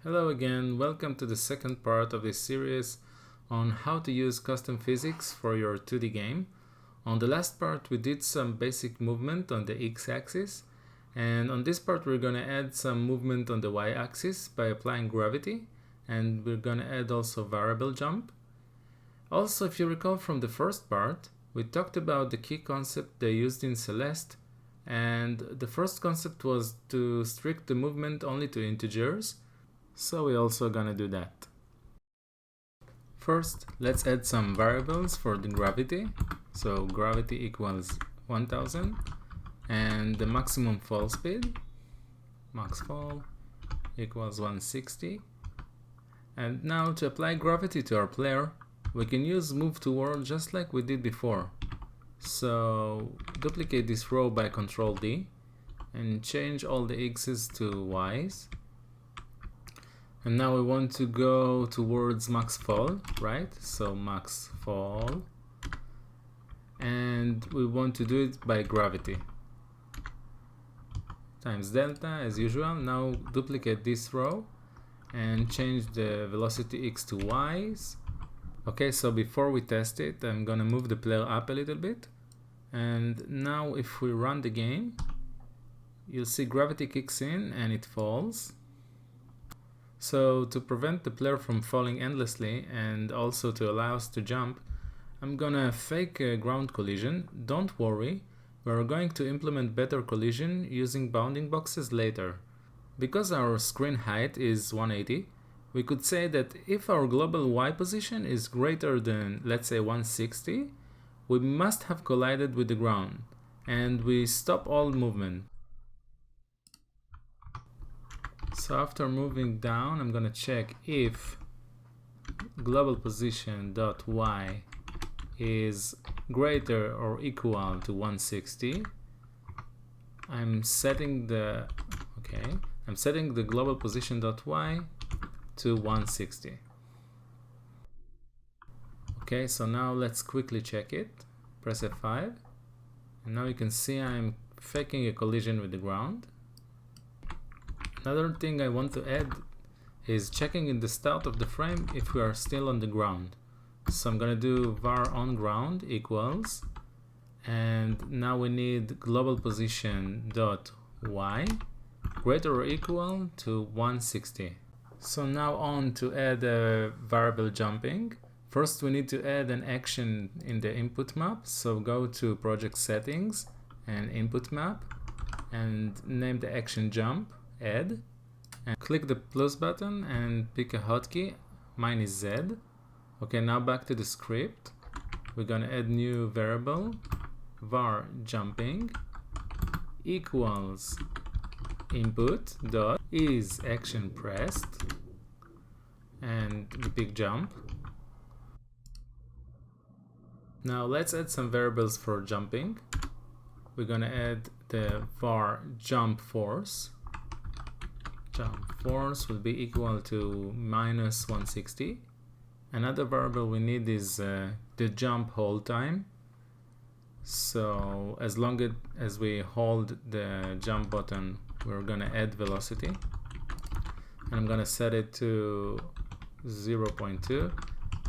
Hello again, welcome to the second part of this series on how to use custom physics for your 2D game. On the last part we did some basic movement on the x-axis, and on this part we're going to add some movement on the y-axis by applying gravity, and we're going to add also variable jump. Also, if you recall from the first part, we talked about the key concept they used in Celeste, and the first concept was to restrict the movement only to integers. So we're also gonna do that. First, let's add some variables for the gravity. So gravity equals 1000, and the maximum fall speed, max fall, equals 160. And now to apply gravity to our player, we can use move to world just like we did before. So duplicate this row by Ctrl D and change all the x's to y's. And now we want to go towards max fall, right? So max fall. And we want to do it by gravity. Times delta as usual. Now duplicate this row and change the velocity x to y's. Okay, so before we test it, I'm gonna move the player up a little bit. And now if we run the game, you'll see gravity kicks in and it falls. So to prevent the player from falling endlessly and also to allow us to jump, I'm gonna fake a ground collision. Don't worry, we're going to implement better collision using bounding boxes later. Because our screen height is 180, we could say that if our global y position is greater than, let's say, 160, we must have collided with the ground, and we stop all movement. So after moving down, I'm gonna check if global position dot y is greater or equal to 160. I'm setting the global position dot y to 160. Okay, so now let's quickly check it. Press F5, and now you can see I'm faking a collision with the ground. Another thing I want to add is checking in the start of the frame if we are still on the ground. So I'm gonna do var on ground equals, and now we need global position dot y greater or equal to 160. So now on to add a variable jumping. First we need to add an action in the input map. So go to project settings and input map and name the action jump. Add, and click the plus button and pick a hotkey. Mine is Z. Okay, now back to the script. We're gonna add new variable var jumping equals input dot is action pressed, and we pick jump. Now let's add some variables for jumping. We're gonna add the var jump force. Jump force will be equal to minus 160. Another variable we need is the jump hold time. So as long as we hold the jump button, we're gonna add velocity. And I'm gonna set it to 0.2.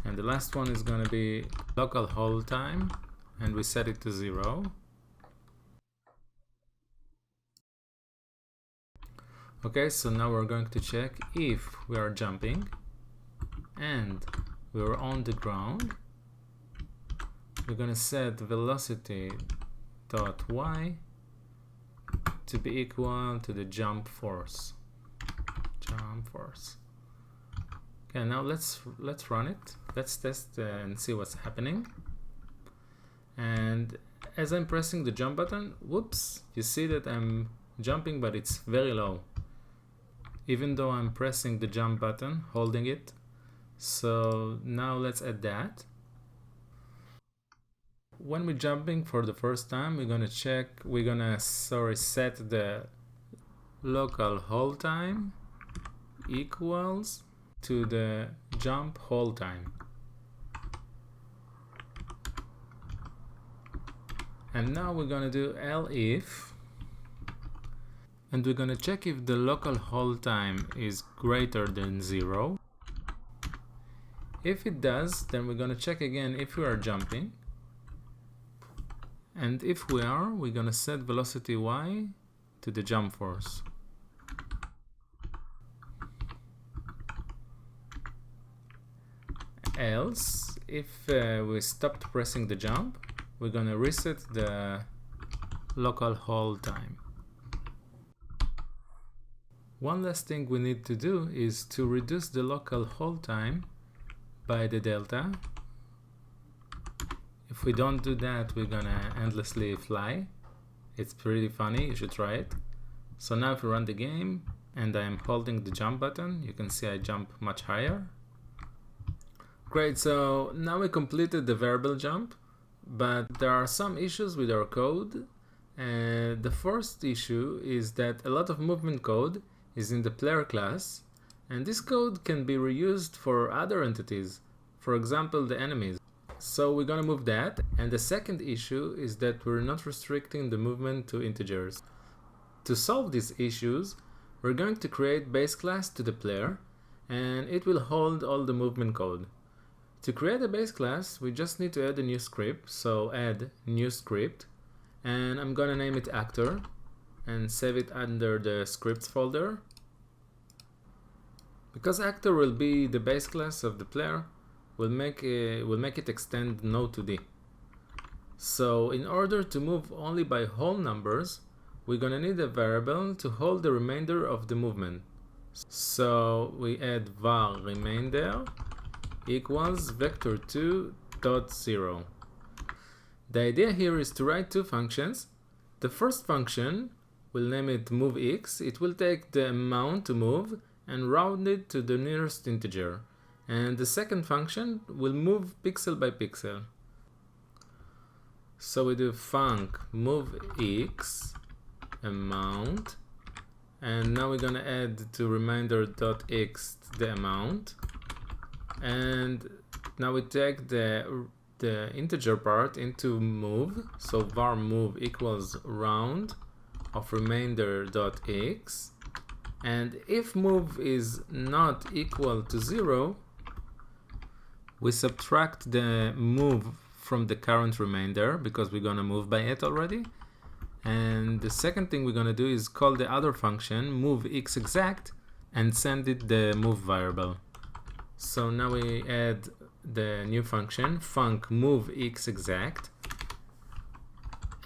And the last one is gonna be local hold time, and we set it to 0. Okay, so now we're going to check if we are jumping and we're on the ground. We're gonna set velocity dot y to be equal to the jump force. Jump force. Okay, now let's run it. Let's test and see what's happening. And as I'm pressing the jump button, whoops, you see that I'm jumping, but it's very low, even though I'm pressing the jump button, holding it. So now let's add that. When we're jumping for the first time, we're gonna set the local hold time equals to the jump hold time. And now we're gonna do elif and we're gonna check if the local hold time is greater than 0. If it does, then we're gonna check again if we are jumping, and if we are, we're gonna set velocity y to the jump force. Else, if we stopped pressing the jump, we're gonna reset the local hold time. One last thing we need to do is to reduce the local hold time by the delta. If we don't do that, we're gonna endlessly fly. It's pretty funny, you should try it. So now if we run the game and I'm holding the jump button, you can see I jump much higher. Great, so now we completed the variable jump, but there are some issues with our code. The first issue is that a lot of movement code is in the player class, and this code can be reused for other entities, for example the enemies. So we're gonna move that. And the second issue is that we're not restricting the movement to integers. To solve these issues, we're going to create base class to the player, and it will hold all the movement code. To create a base class, we just need to add a new script, so add new script, and I'm gonna name it actor and save it under the scripts folder. Because actor will be the base class of the player, we'll make it extend no to d. So in order to move only by whole numbers, we're gonna need a variable to hold the remainder of the movement. So we add var remainder equals vector2.0. The idea here is to write two functions. The first function, we'll name it moveX. It will take the amount to move and round it to the nearest integer. And the second function will move pixel by pixel. So we do func moveX amount, and now we're gonna add to remainder.x the amount. And now we take the integer part into move, so var move equals round of remainder.x, and if move is not equal to 0, we subtract the move from the current remainder because we're gonna move by it already. And the second thing we're gonna do is call the other function moveXExact and send it the move variable. So now we add the new function func moveXExact,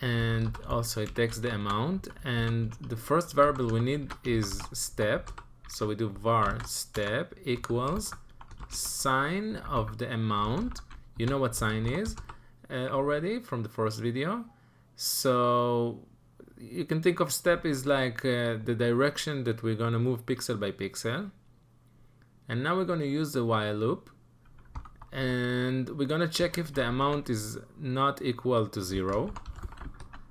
and also it takes the amount, and the first variable we need is step, so we do var step equals sign of the amount. You know what sign is already from the first video, so you can think of step is like the direction that we're gonna move pixel by pixel. And now we're going to use the while loop, and we're going to check if the amount is not equal to 0.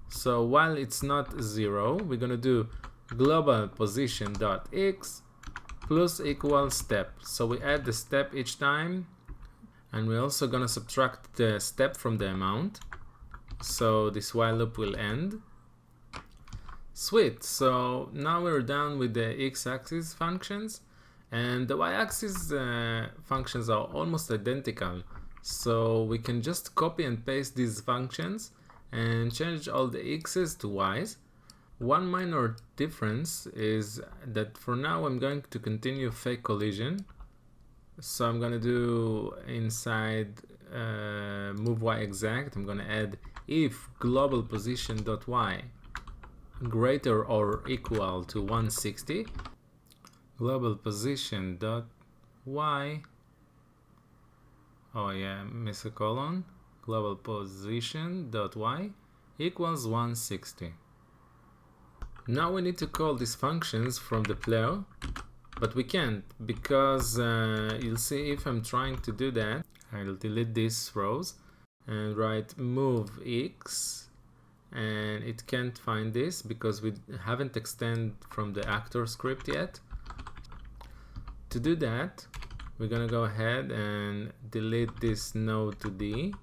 So while it's not 0, we're going to do global position.x plus equal step. So we add the step each time, and we're also going to subtract the step from the amount. So this while loop will end. Sweet. So now we're done with the x-axis functions. And the y-axis functions are almost identical, so we can just copy and paste these functions and change all the x's to y's. One minor difference is that for now I'm going to continue fake collision, so I'm going to do inside move y exact, I'm going to add if global position.y greater or equal to 160, global position dot y, oh yeah, miss a colon, global position dot y equals 160. Now we need to call these functions from the player, but we can't because you'll see if I'm trying to do that, I'll delete these rows and write move x, and it can't find this because we haven't extended from the actor script yet. To do that, we're gonna go ahead and delete this node to D,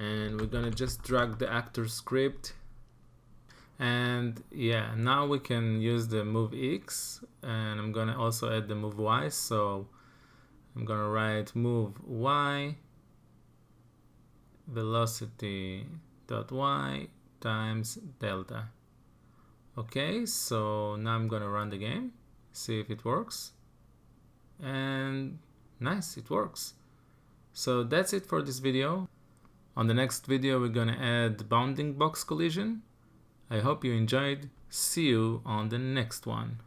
and we're gonna just drag the actor script, And yeah, now we can use the move X, and I'm gonna also add the move Y. So I'm gonna write move Y velocity dot Y times delta. Okay, so now I'm gonna run the game, see if it works, and nice, it works. So that's it for this video. On the next video, we're gonna add bounding box collision. I hope you enjoyed. See you on the next one.